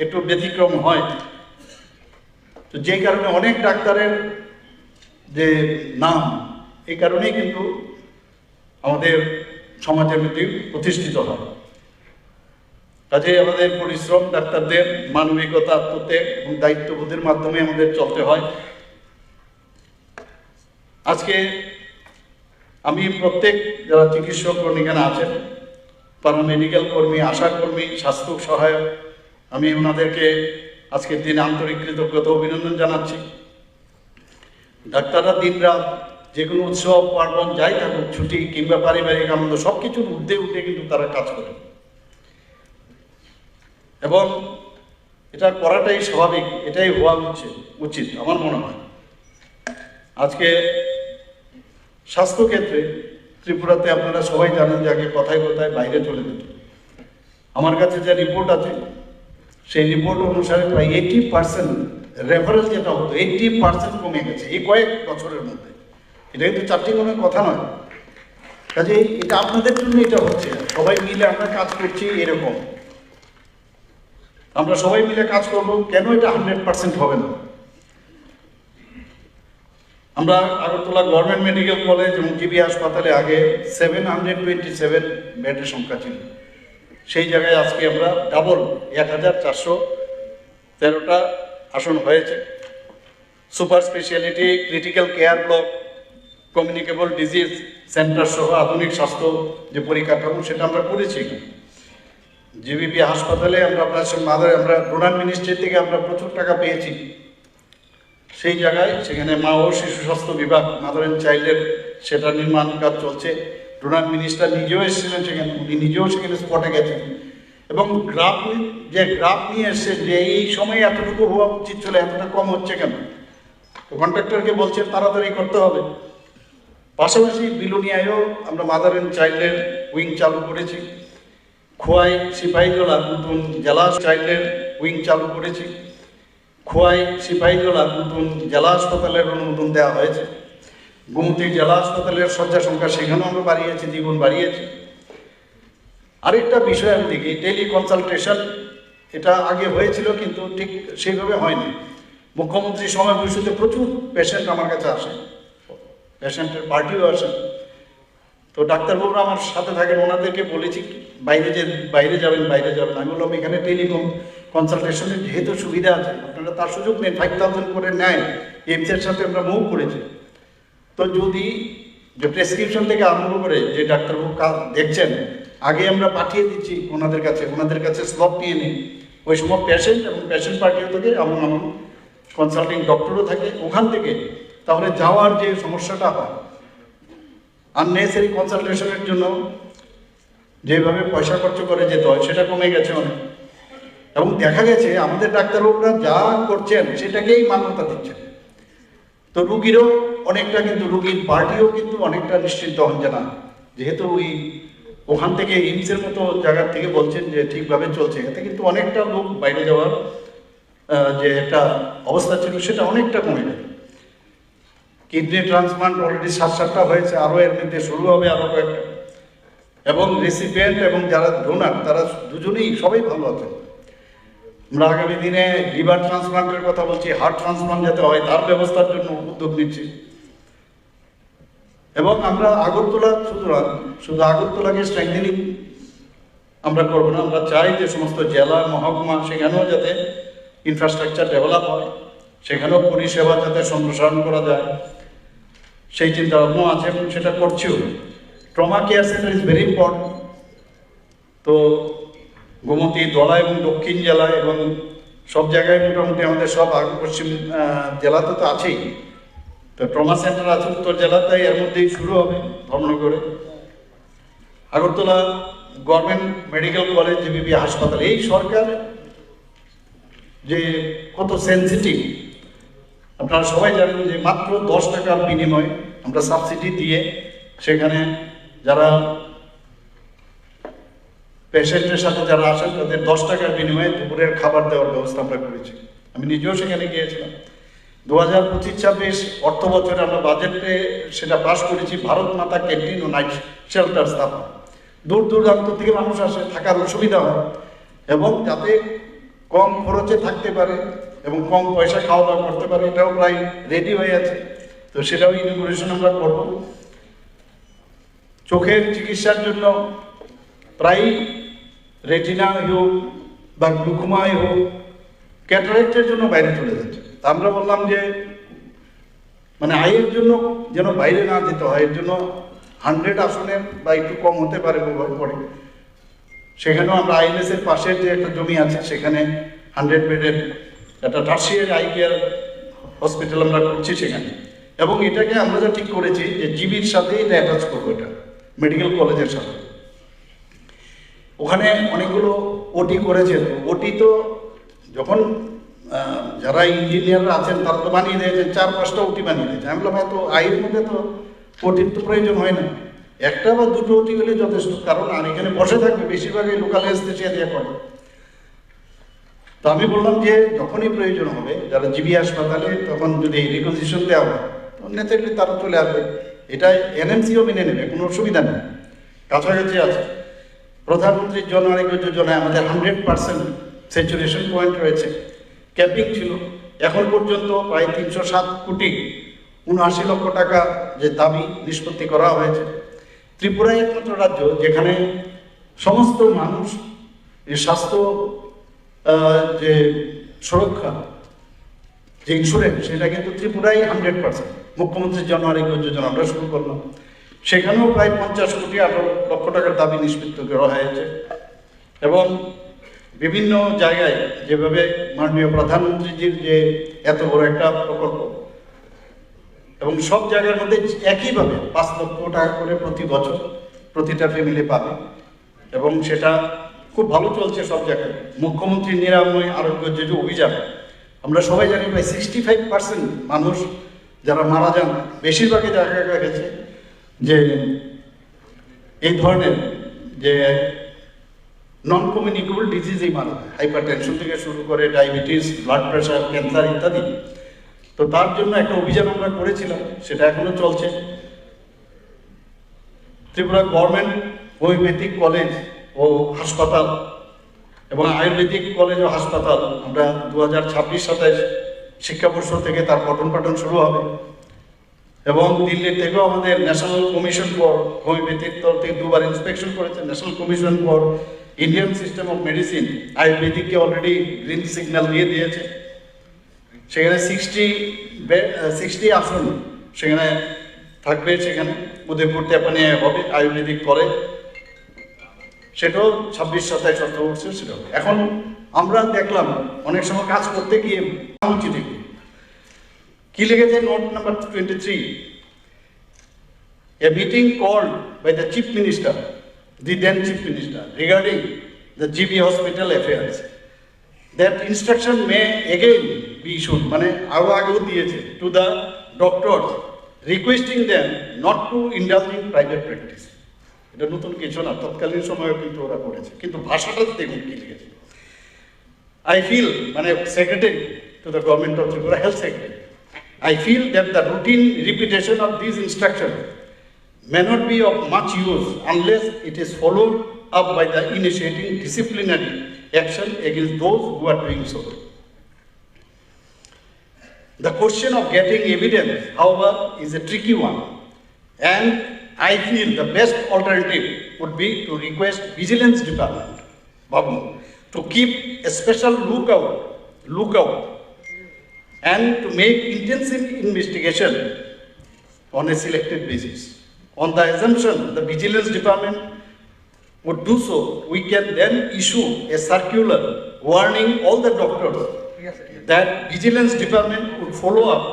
একটু ব্যতিক্রম হয়, তো যেই কারণে অনেক ডাক্তারের যে নাম, এই কারণেই কিন্তু আমাদের সমাজের মধ্যে প্রতিষ্ঠিত হয়। কাজে আমাদের পরিশ্রম, ডাক্তারদের মানবিকতা, আত্মত্যাগ এবং দায়িত্ববোধের মাধ্যমে আমাদের চলতে হয়। আজকে আমি প্রত্যেক যারা চিকিৎসকগণ এখানে আছেন, প্যারামেডিক্যাল কর্মী, আশা কর্মী, স্বাস্থ্য সহায়ক, আমি ওনাদেরকে আজকের দিনে আন্তরিক কৃতজ্ঞতা অভিনন্দন জানাচ্ছি। ডাক্তাররা দিনরাত যে কোনো উৎসব পার্বণ যাই থাকুক, ছুটি কিংবা পারিবারিক আনন্দ সব কিছুর ঊর্ধ্বে উঠে কিন্তু তারা কাজ করে, এবং এটা করাটাই স্বাভাবিক, এটাই হওয়া উচিত আমার মনে হয়। আজকে স্বাস্থ্যক্ষেত্রে ত্রিপুরাতে আপনারা সবাই জানেন যে আগে কথায় কথায় বাইরে চলে যেত। আমার কাছে যে রিপোর্ট আছে সেই রিপোর্ট অনুসারে প্রায় 80% রেফারেন্স যেটা হতো 80% কমে গেছে এই কয়েক বছরের মধ্যে। এটা কিন্তু চারটি কোণের কথা নয়, কাজে এটা আপনাদের জন্য এটা হচ্ছে, সবাই মিলে আমরা কাজ করছি এরকম। আমরা সবাই মিলে কাজ করব, কেন এটা 100% হবে না? আমরা আগরতলা গভর্নমেন্ট মেডিকেল কলেজ এবং জিবি হাসপাতালে আগে 727 বেডের সংখ্যা ছিল, সেই জায়গায় আজকে আমরা ডাবল 1413টা আসন হয়েছে। Super speciality, critical care block, communicable disease centre সহ আধুনিক স্বাস্থ্য যে পরিকাঠামো সেটা আমরা করেছি। জিবিপি হাসপাতালে আমরা আমরা ডোনার মিনিস্ট্রি থেকে আমরা প্রচুর টাকা পেয়েছি, সেই জায়গায় সেখানে মা ও শিশু স্বাস্থ্য বিভাগ, মাদার অ্যান্ড চাইল্ডের সেটা নির্মাণ কাজ চলছে। ডোনার মিনিস্টার নিজেও এসেছিলেন সেখানে, উনি নিজেও সেখানে স্পটে গেছেন এবং গ্রাফ নিয়ে এসছে যে এই সময় এতটুকু হওয়া উচিত ছিল, এতটা কম হচ্ছে কেন? তো কন্ট্রাক্টরকে বলছেন তাড়াতাড়ি করতে হবে। পাশাপাশি বিলোনিয়ায়ও আমরা মাদার অ্যান্ড চাইল্ডের উইং চালু করেছি। খোয়াই সিপাহীজলার নতুন জেলা চাইল্ডের উইং চালু করেছি। খোয়াই সিপাহীজলার নতুন জেলা হাসপাতালের অনুমোদন দেওয়া হয়েছে। গোমতী জেলা হাসপাতালের শয্যা সংখ্যা সেখানেও আমরা বাড়িয়েছি, দ্বিগুণ বাড়িয়েছি। আরেকটা বিষয় আমি দেখি, টেলি কনসালটেশন, এটা আগে হয়েছিল কিন্তু ঠিক সেইভাবে হয়নি। মুখ্যমন্ত্রী সময় বৈঠকে প্রচুর পেশেন্ট আমার কাছে আসে, পেশেন্টের পার্টিও আসেন। তো ডাক্তারবাবুরা আমার সাথে থাকেন, ওনাদেরকে বলেছি বাইরে যাবেন। আমি বললাম এখানে টেলিকম কনসালটেশনের যেহেতু সুবিধা আছে, আপনারা তার সুযোগ নেন, 5000 করে নেয়, এইমসের সাথে আমরা মুভ করেছি। তো যদি যে প্রেসক্রিপশন থেকে আরম্ভ করে যে ডাক্তারবাবু দেখছেন, আগে আমরা পাঠিয়ে দিচ্ছি ওনাদের কাছে স্লট নিয়ে নিই, ওই সময় পেশেন্ট এবং পেশেন্ট পার্টিও থাকে এবং আমার কনসাল্টিং ডক্টরও থাকে ওখান থেকে, তাহলে যাওয়ার যে সমস্যাটা হয়, আননেসেসারি কনসালটেশনের জন্য যেভাবে পয়সা খরচ করে যেতে হয় সেটা কমে গেছে অনেক, এবং দেখা গেছে আমাদের ডাক্তারবাবুরা যা করছেন সেটাকেই মান্যতা দিচ্ছেন। তো রুগীরও অনেকটা, কিন্তু রুগীর পার্টিও কিন্তু অনেকটা নিশ্চিন্ত হন যে না, যেহেতু ওখান থেকে এইমসের মতো জায়গার থেকে বলছেন যে ঠিকভাবে চলছে, এতে কিন্তু অনেকটা লোক বাইরে যাওয়ার যে একটা অবস্থা ছিল সেটা অনেকটা কমে গেল। কিডনি ট্রান্সপ্লান্ট অলরেডি 7-8টা হয়েছে, আরও এর মধ্যে শুরু হবে আরও কয়েকটা, এবং রেসিপিয়েন্ট এবং যারা ডোনার তারা দুজনেই সবাই ভালো আছেন। আমরা আগামী দিনে লিভার ট্রান্সপ্লান্টের কথা বলছি, হার্ট ট্রান্সপ্লান্ট যাতে হয় তার ব্যবস্থার জন্য উদ্যোগ নিচ্ছি। এবং আমরা আগরতলা শুধু আগরতলাকে স্ট্রেংথেনিং আমরা করবো না, আমরা চাই যে সমস্ত জেলা মহকুমা সেখানেও যাতে ইনফ্রাস্ট্রাকচার ডেভেলপ হয়, সেখানেও পরিষেবা যাতে সম্প্রসারণ করা যায় সেই চিন্তা ভাবনা আছে এবং সেটা করছিও। Trauma care centre is very important. তো গোমতী, দলা এবং দক্ষিণ জেলা এবং সব জায়গায় মোটামুটি আমাদের সব পশ্চিম জেলাতে তো আছেই, তো ট্রমা সেন্টার আছে উত্তর জেলাতে, এর মধ্যেই শুরু হবে ধর্মনগরে। Agartala government medical college, GBP হাসপাতাল, এই সরকার যে কত সেন্সিটিভ আপনারা সবাই জানেন যে মাত্র 10 টাকার বিনিময়ে আমরা সাবসিডি দিয়ে সেখানে যারা পেশেন্টের সাথে যারা আসেন তাদের 10 টাকার বিনিময়ে দুপুরের খাবার দেওয়ার ব্যবস্থা আমরা করেছি। আমি নিজেও সেখানে গিয়েছিলাম। 2025-26 অর্থ বছরে আমরা বাজেটে সেটা পাস করেছি, ভারত মাতা ক্যান্টিন ও নাইট শেল্টার স্থাপন। দূর দূরান্ত থেকে মানুষ আসে, থাকার অসুবিধা হয়, এবং যাতে কম খরচে থাকতে পারে এবং কম পয়সা খাওয়া দাওয়া করতে পারে, এটাও প্রায় রেডি হয়ে আছে। তো সেটাও ইনগুরেশন আমরা করব। চোখের চিকিৎসার জন্য প্রায় রেটিনা হোক বা গ্লুকোমাই হোক, ক্যাটারেক্টের জন্য বাইরে চলে যাচ্ছে। তা আমরা বললাম যে মানে আয়ের জন্য যেন বাইরে না যেতে হয়, এর জন্য 100 আসনের বা একটু কম হতে পারে পরে সেখানেও আমরা আইএলএস এর পাশে যে একটা জমি আছে সেখানে 100 বেডের একটা টার্সিয়ারি আই কেয়ার হসপিটাল আমরা করছি সেখানে। এবং এটাকে আমরা যা ঠিক করেছি যে জিবির সাথে এটা অ্যাটাচ করবো, এটা মেডিকেল কলেজের সাথে। ওখানে অনেকগুলো ওটি করেছে। ওটি তো যখন যারা ইঞ্জিনিয়াররা আছেন তারা তো বানিয়ে দিয়েছে, 4-5টা ওটি বানিয়ে দিয়েছে। আমি বললাম তো আইয়ের মধ্যে তো ওটির তো প্রয়োজন হয় না, 1টা বা 2টো ওটি হলে যথেষ্ট। কারণ আর এখানে বসে থাকবে বেশিরভাগই লোকাল অ্যানেস্থেসিয়া দিয়ে করে। তো আমি বললাম যে যখনই প্রয়োজন হবে যারা জিবি হাসপাতালে, তখন যদি রিকোজিশন দেওয়া হয় তখন ন্যাচারালি তারা চলে আসবে। এটা এনএমসিও মেনে নেবে, কোনো অসুবিধা নেই, কাছাকাছি আছে। প্রধানমন্ত্রীর জন আরোগ্য যোজনায় আমাদের 100% স্যাচুরেশন পয়েন্ট রয়েছে। ক্যাপিং ছিল, এখন পর্যন্ত প্রায় 307 কোটি 79 লক্ষ টাকা যে দাবি নিষ্পত্তি করা হয়েছে। ত্রিপুরাই একমাত্র রাজ্য যেখানে সমস্ত মানুষ এই স্বাস্থ্য যে সুরক্ষা, যে ইন্স্যুরেন্স, সেটা কিন্তু ত্রিপুরাই 100%। মুখ্যমন্ত্রীর জন আরোগ্য যোজনা আমরা শুরু করলাম, সেখানেও প্রায় 50 কোটি 18 লক্ষ টাকার দাবি নিষ্পত্তি করা হয়েছে। এবং বিভিন্ন জায়গায় যেভাবে মাননীয় প্রধানমন্ত্রীজির যে এত বড় একটা প্রকল্প, এবং সব জায়গার মধ্যে একইভাবে 5 লক্ষ টাকা করে প্রতি বছর প্রতিটা ফ্যামিলি পাবে, এবং সেটা খুব ভালো চলছে সব জায়গায়। মুখ্যমন্ত্রী নিরাময় আরোগ্য যে অভিযান, আমরা সবাই জানি প্রায় 65% মানুষ যারা মারা যান, বেশিরভাগই দেখা গেছে যে এই ধরনের যে নন কমিউনিকেবল ডিজিজেই মারা যায়, হাইপার টেনশন থেকে শুরু করে ডায়াবেটিস, ব্লাড প্রেশার, ক্যান্সার ইত্যাদি। তো তার জন্য একটা অভিযান আমরা করেছিলাম, সেটা এখনো চলছে। ত্রিপুরা গভর্নমেন্ট হোমিওপ্যাথিক কলেজ ও হাসপাতাল এবং আয়ুর্বেদিক কলেজ ও হাসপাতাল আমরা 2026-27 শিক্ষাবর্ষ থেকে তার পঠন পাঠন শুরু হবে। এবং দিল্লি থেকেও আমাদের ন্যাশনাল কমিশন ফর হোমিওপ্যাথির তরফ থেকে 2বার ইন্সপেকশন করেছে। National commission for Indian system of medicine আয়ুর্বেদিককে অলরেডি গ্রিন সিগন্যাল দিয়ে দিয়েছে। সেখানে 60 আসন সেখানে থাকবে, সেখানে উদয়পুর তেপানিয়া হবে আয়ুর্বেদিক কলেজ, সেটাও 26-27 অর্থবর্ষে ছিল। এখন আমরা দেখলাম অনেক সময় কাজ করতে গিয়ে উচিত কি লিখেছে note number 23, a meeting called by the chief minister, the then chief minister, regarding the GB hospital affairs. That instruction may again be issued, মানে আরো আগেও দিয়েছে, to the doctors, requesting them not to indulge in private practice. এটা নতুন কিছু না, তৎকালীন সময়েও কিন্তু ওরা করেছে, কিন্তু ভাষাটা দেখুন কি লিখেছে। I feel, মানে secretary to the government of Tripura, health secretary, I feel that the routine repetition of these instructions may not be of much use unless it is followed up by the initiating disciplinary action against those who are doing so. The question of getting evidence, however, is a tricky one, and I feel the best alternative would be to request Vigilance Department, Babu, to keep a special lookout and to make intensive investigation on a selected basis. On the assumption the Vigilance Department would do so, we can then issue a circular warning all the doctors that Vigilance Department would follow up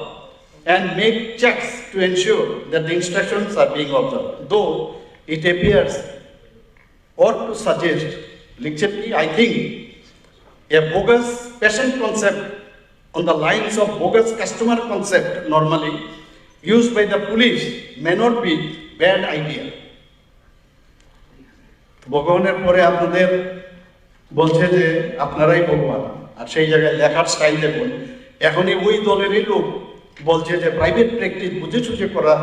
and make checks to ensure that the instructions are being observed. Though it appears or to suggest, I think a bogus patient concept on the lines of bogus customer concept normally used by the police may not be bad idea. ভগবানের পরে আপনাদের বলছে যে আপনারাই ভগবান, আর সেই জায়গায় লেখার স্টাইল দেখুন। এখনই ওই দলেরই লোক বলছে যে প্রাইভেট প্র্যাকটিস বুঝে সুঝে করা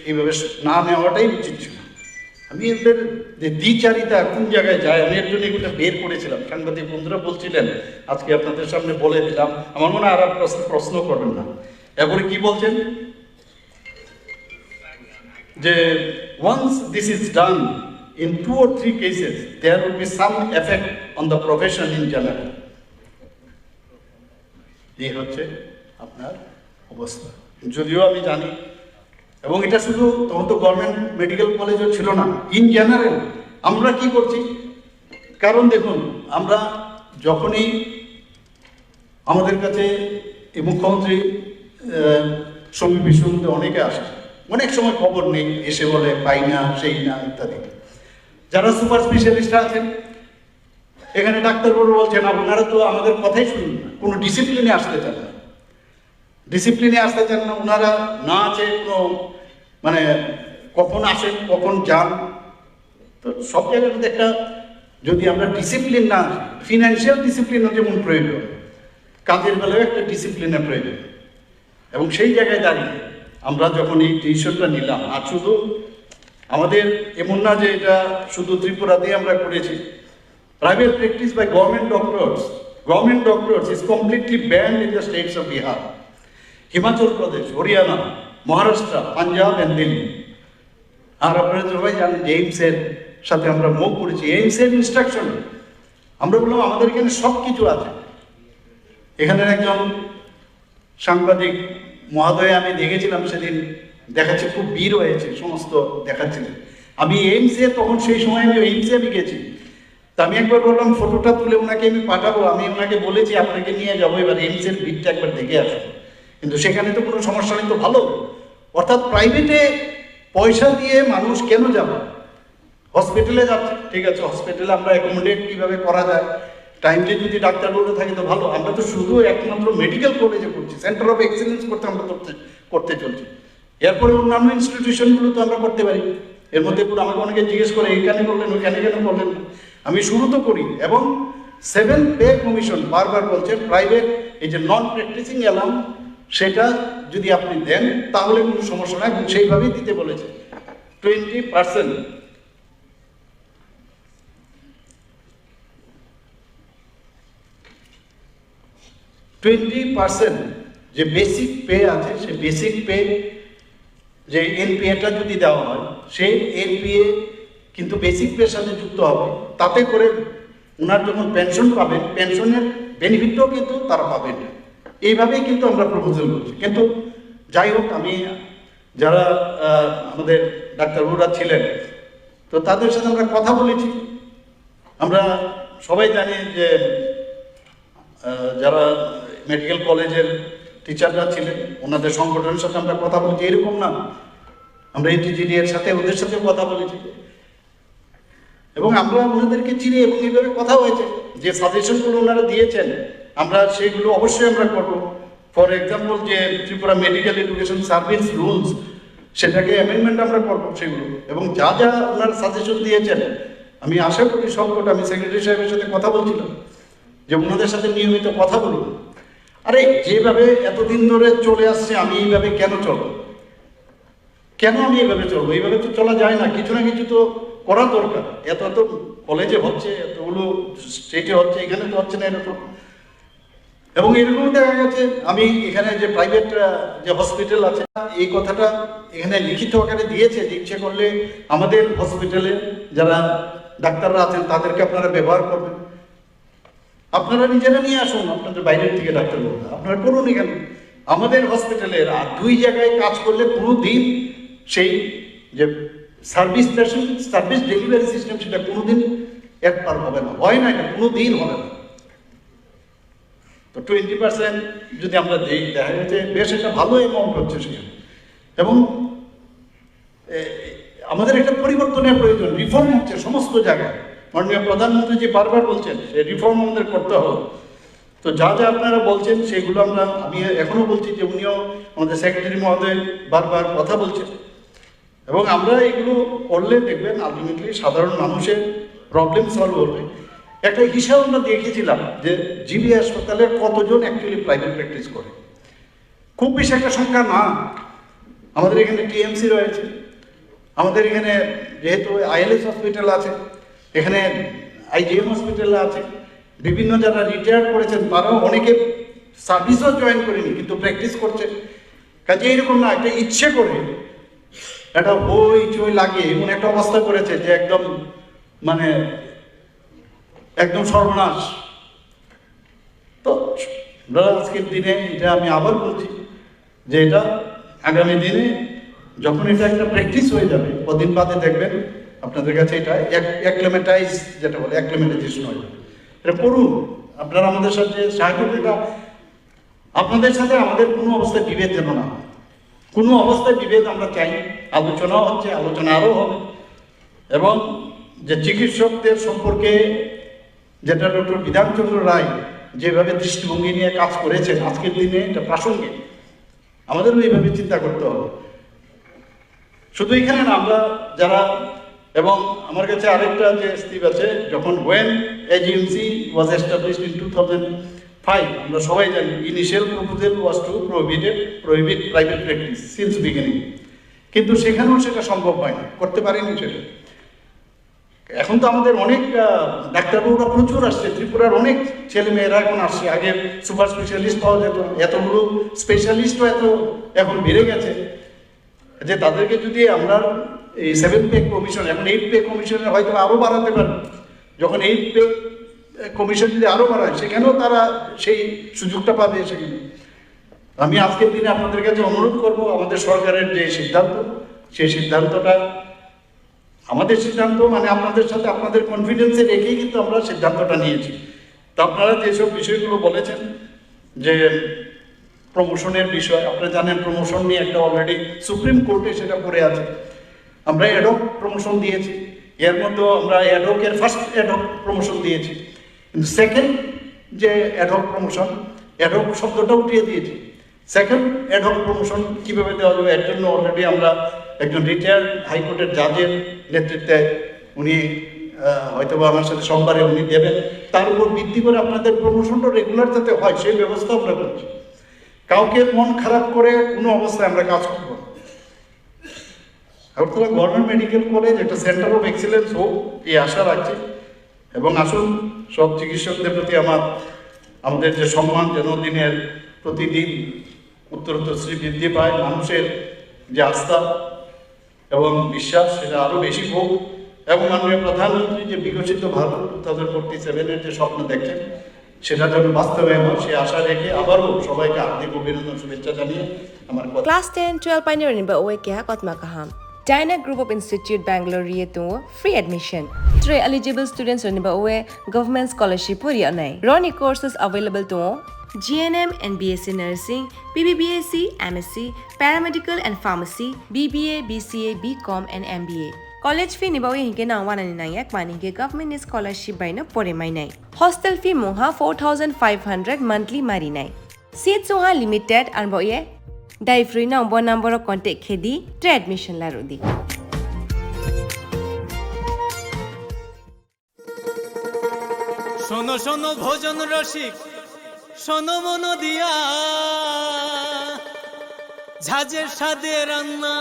এইভাবে না নেওয়াটাই উচিত ছিল। আমি এদের যে দ্বিচারিতা কোন জায়গায় যায়, আমি এর জন্য এগুলো বের করেছিলাম। সাংবাদিক বন্ধুরা বলছিলেন, আজকে আপনাদের সামনে বলে দিলাম, আমার মনে হয় আর প্রশ্ন করবেন না। এরপরে কি বলছেন যে once this is done in 2 or 3 cases there will be some effect on the profession in general. এই হচ্ছে আপনার অবস্থা। যদিও আমি জানি, এবং এটা শুধু তখন তো গভর্নমেন্ট মেডিকেল কলেজও ছিল না, ইন জেনারেল আমরা কি করছি, কারণ দেখুন, আমরা যখনই আমাদের কাছে এই মুখ্যমন্ত্রী সমীপের মধ্যে অনেকে আসে, অনেক সময় খবর নেই, এসে বলে পাই না, সেই না, ইত্যাদি। যারা সুপার স্পেশালিস্ট আছেন এখানে, ডাক্তারবাবু বলছেন আপনারা তো আমাদের কথাই শুনুন না, কোনো ডিসিপ্লিনে আসতে চান না, ডিসিপ্লিনে আসতে চান না। ওনারা না আছে কোনো মানে কখন আসেন কখন যান। তো সব জায়গাটাতে একটা, যদি আমরা ডিসিপ্লিন না, ফিনান্সিয়াল ডিসিপ্লিনও যেমন প্রয়োজন, কাজের বেলায় একটা ডিসিপ্লিনের প্রয়োজন। এবং সেই জায়গায় দাঁড়িয়ে আমরা যখন এই ডিসিশনটা নিলাম, আর শুধু আমাদের এমন না যে এটা শুধু ত্রিপুরাতেই আমরা করেছি, private practice by government doctors is completely banned in the states of Bihar, Himachal Pradesh, Haryana, Maharashtra, Punjab and Delhi. আর আপনারা সবাই জানেন যে এইমসের সাথে আমরা মুভ করেছি, এইমসের ইনস্ট্রাকশন আমরা বললাম আমাদের এখানে সব কিছু আছে। এখানের একজন সাংবাদিক মহোদয় আমি দেখেছিলাম সেদিন, দেখাচ্ছে খুব ভিড় হয়েছে, সমস্ত দেখাচ্ছিলেন। আমি এইমসে, তখন সেই সময় আমি এইমসে আমি গেছি, তা আমি একবার বললাম ফটোটা তুলে ওনাকে আমি পাঠাবো, আমি ওনাকে বলেছি আপনাকে নিয়ে যাবো, এবার এইমসের ভিড়টা একবার দেখে আসবো। কিন্তু সেখানে তো কোনো সমস্যা নেই, তো ভালো। অর্থাৎ প্রাইভেটে পয়সা দিয়ে মানুষ কেন যাবে, হসপিটালে যাচ্ছে, ঠিক আছে, হসপিটালে আমরা অ্যাকোমোডেট কীভাবে করা যায়, টাইমলি যদি ডাক্তারগুলো থাকে তো ভালো। আমরা তো শুধু একমাত্র মেডিকেল কলেজে করছি, সেন্টার অফ এক্সেলেন্স করতে আমরা করতে চলছি। এরপরে অন্যান্য ইনস্টিটিউশনগুলো তো আমরা করতে পারি। এর মধ্যে পুরো আমাকে অনেকে জিজ্ঞেস করে এইখানে করলেন ওইখানে কেন করলেন না। আমি শুরু তো করি, এবং 7 পে কমিশন বারবার বলছেন প্রাইভেট এই যে নন প্র্যাকটিসিং অ্যালাউন্স সেটা যদি আপনি দেন তাহলে কোনো সমস্যা নাই, এবং সেইভাবেই দিতে বলেছে 20%। 20% যে বেসিক পে আছে, সে বেসিক পে যে এনপিএটা যদি দেওয়া হয়, সেই এনপিএ কিন্তু বেসিক পের সাথে যুক্ত হবে, তাতে করে ওনার যখন পেনশন পাবেন, পেনশনের বেনিফিটটাও কিন্তু তারা পাবেন। এইভাবেই কিন্তু আমরা প্রপোজাল করছি। কিন্তু যাই হোক, আমি যারা আমাদের ডাক্তারবাবুরা ছিলেন, তো তাদের সাথে আমরা কথা বলেছি। আমরা সবাই জানি যে যারা মেডিকেল কলেজের টিচাররা ছিলেন, ওনাদের সংগঠনের সাথে আমরা কথা বলছি, এরকম না, আমরা এটিজিডি এর সাথে ওদের সাথে কথা বলেছি, এবং আমরা ওনাদেরকে চিনি, এবং এইভাবে কথা হয়েছে যে সাজেশনগুলো ওনারা দিয়েছেন আমরা সেগুলো অবশ্যই আমরা করবো। ফর এক্সাম্পল যে Tripura medical education service rules, সেটাকে অ্যামেন্ডমেন্ট আমরা করবো সেগুলো, এবং যা যা ওনারা সাজেশন দিয়েছেন আমি আশা করি সবকটা, আমি সেক্রেটারি সাহেবের সাথে কথা বলছিলাম যে ওনাদের সাথে নিয়মিত কথা বলুন। আরে যেভাবে এতদিন ধরে চলে আসছে, আমি এইভাবে কেন চলবো, কেন আমি এইভাবে চলবো? এইভাবে তো চলা যায় না, কিছু না কিছু তো করা দরকার। এত এত কলেজে হচ্ছে, এতগুলো স্টেটে হচ্ছে, এখানে তো হচ্ছে না এরকম। এবং এরকম দেখা গেছে, আমি এখানে যে প্রাইভেট যে হসপিটাল আছে, এই কথাটা এখানে লিখিত আকারে দিয়েছে যে ইচ্ছে করলে আমাদের হসপিটালে যারা ডাক্তাররা আছেন তাদেরকে আপনারা ব্যবহার করবেন, আপনারা নিজেরা নিয়ে আসুন, আপনাদের বাইরের থেকে ডাক্তার বলতে আপনারা করুন। এখানে আমাদের হসপিটালের আর 2 জায়গায় কাজ করলে কোনো দিন সেই যে সার্ভিস ডেলিভারি সিস্টেম সেটা কোনোদিন একবার হবে না, হয় না, এটা কোনো দিন হবে না। তো 20% যদি আমরা দিই, দেখা যাচ্ছে বেশ একটা ভালো অ্যামাউন্ট হচ্ছে সেখানে। এবং আমাদের একটা পরিবর্তনের প্রয়োজন, রিফর্ম হচ্ছে সমস্ত জায়গায়। মাননীয় প্রধানমন্ত্রী যে বারবার বলছেন রিফর্ম আমাদের করতে হবে। তো যা যা আপনারা বলছেন সেগুলো আমি এখনো বলছি যে উনিও আমাদের সেক্রেটারি মহোদয় বারবার কথা বলছেন, এবং আমরা এগুলো করলে দেখবেন আলটিমেটলি সাধারণ মানুষের প্রবলেম সলভ হবে। একটা হিসাব আমরা দেখেছিলাম যে জিবি হাসপাতালের কতজন অ্যাকচুয়ালি প্রাইভেট প্র্যাকটিস করে, খুব বেশি একটা সংখ্যা না। আমাদের এখানে টিএমসি রয়েছে, আমাদের এখানে যেহেতু আইএলএস হসপিটাল আছে, এখানে আইজিএম হসপিটাল আছে, বিভিন্ন যারা রিটায়ার করেছেন তারাও অনেকে সার্ভিসও জয়েন করেনি কিন্তু প্র্যাকটিস করছে। কাজে এরকম না, একটা ইচ্ছে করে একটা বই চই লাগিয়ে এমন একটা অবস্থা করেছে যে একদম মানে একদম সর্বনাশ। তো আমরা আজকের দিনে এটা আমি আবার বলছি যে এটা আগামী দিনে যখন এটা একটা প্র্যাকটিস হয়ে যাবে, কদিন বাদে দেখবেন আপনাদের কাছে এটা অ্যাক্লিমেটাইজ যেটা বলে অ্যাক্লিমেটাইজেশন হয়, এটা করুন। আপনারা আমাদের সাথে সাহায্য করুন। আপনাদের সাথে আমাদের কোনো অবস্থায় বিভেদ যেন না হয়, কোনো অবস্থায় বিভেদ আমরা চাই। আলোচনাও হচ্ছে, আলোচনা আরও হবে। এবং যে চিকিৎসকদের সম্পর্কে যেটা ডক্টর বিধানচন্দ্র রায় যেভাবে দৃষ্টিভঙ্গি নিয়ে কাজ করেছেন আজকের দিনে, এটা প্রাসঙ্গিক। আমাদেরও এইভাবে চিন্তা করতে হবে। শুধু এখানে না, আমরা যারা, এবং আমার কাছে আরেকটা যে স্লিপ আছে, যখন when AGMC was established in 2005, আমরা সবাই জানি initial proposal was to prohibit private practice since beginning, কিন্তু সেখানেও সেটা সম্ভব হয় না, করতে পারিনি সেটা। এখন তো আমাদের অনেক ডাক্তারবাবুরা প্রচুর আসছে, ত্রিপুরার অনেক ছেলে মেয়েরা এখন আসছে। আগে সুপার স্পেশালিস্ট পাওয়া যেত, এতগুলো স্পেশালিস্টও এখন বেড়ে গেছে যে তাদেরকে যদি আমরা এই 7 পে কমিশন, এখন 8 পে কমিশনে হয়তো আরও বাড়াতে পারবে। যখন 8 পে কমিশন যদি আরও বাড়ায়, সেখানেও তারা সেই সুযোগটা পাবে। সেখানে আমি আজকের দিনে আপনাদের কাছে অনুরোধ করব, আমাদের সরকারের যে সিদ্ধান্ত, সেই সিদ্ধান্তটা আমাদের সিদ্ধান্ত, মানে আপনাদের সাথে আপনাদের কনফিডেন্সে রেখেই কিন্তু আমরা সিদ্ধান্তটা নিয়েছি। তো আপনারা যেসব বিষয়গুলো বলেছেন যে প্রমোশনের বিষয়, আপনারা জানেন প্রমোশন নিয়ে একটা অলরেডি সুপ্রিম কোর্টে সেটা পড়ে আছে। আমরা অ্যাডহক প্রমোশন দিয়েছি, এর মধ্যেও আমরা অ্যাডহকের ফার্স্ট অ্যাডহক প্রমোশন দিয়েছি, কিন্তু সেকেন্ড যে অ্যাডহক প্রমোশন, অ্যাডহক শব্দটা উঠিয়ে দিয়েছি। সেকেন্ড অ্যাডহক প্রমোশন কীভাবে দেওয়া যাবে, এর জন্য অলরেডি আমরা একজন রিটায়ার্ড হাইকোর্টের জাজের নেতৃত্বে, উনি হয়তো বা আমার সাথে সোমবারে উনি দেবেন, তার উপর ভিত্তি করে আপনাদের প্রমোশনটা রেগুলার যাতে হয় সেই ব্যবস্থা আমরা করছি। কাউকে মন খারাপ করে কোনো অবস্থায় আমরা কাজ করব না। আগরতলা গভর্নমেন্ট মেডিকেল কলেজ একটা সেন্টার অফ এক্সিলেন্স হোক, এই আশা রাখছি। এবং আসুন, সব চিকিৎসকদের প্রতি আমাদের যে সম্মান যেন দিনের প্রতিদিন উত্তরোত্তর বৃদ্ধি পায়, মানুষের যে আস্থা এবং বিশ্বাস সেটা আরও বেশি হোক। এবং মাননীয় প্রধানমন্ত্রী যে বিকশিত ভারত 2047-এর যে স্বপ্ন দেখছেন, সেটা যেন বাস্তবায়ন হয়, সে আশা রেখে আবারও সবাইকে হার্দিক অভিনন্দন, শুভেচ্ছা জানিয়ে আমার কথা। Class 10-12 pioneer ba oe kya kotma kaham. Dyna Group of Institute Bangalore to free admission. 3 eligible students ba oe government scholarship puri anai. Roni courses available to GNM and BSc Nursing, BBBSc, MSc, Paramedical and Pharmacy, BBA, BCA, BCom and MBA. College fee nibawi hinke na 199 mani ke government scholarship by na pore mai nai. Hostel fee moha 4500 monthly mari nai. Seats moha limited and boye dai free na bo number contact khedi to admission la rodi. শোনো শোনো ভোজন রসিক, শোনো মন দিয়া, ঝাঁঝের স্বাদে রান্না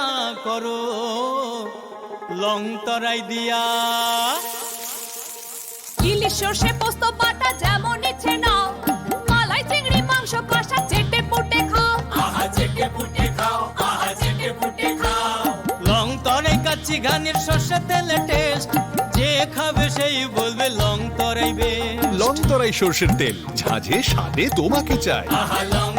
করো লং তরাই দিয়া। ইলিশ সর্ষে পোস্ত বাটা যেমন ইচ্ছে নাও, মালাই চিংড়ি মাংস কষা চেটে পুটে খাও, আহা চেটে পুটে খাও, আহা চেটে পুটে খাও। লং তরাই কাচ্চি ঘানির সর্ষে তেলে টেস্ট, যে খাবে সেই বলবে লং তরাই বে। লং তরাই সর্ষের তেল, ঝাঁঝে স্বাদে তোমাকে চাই। আহা লং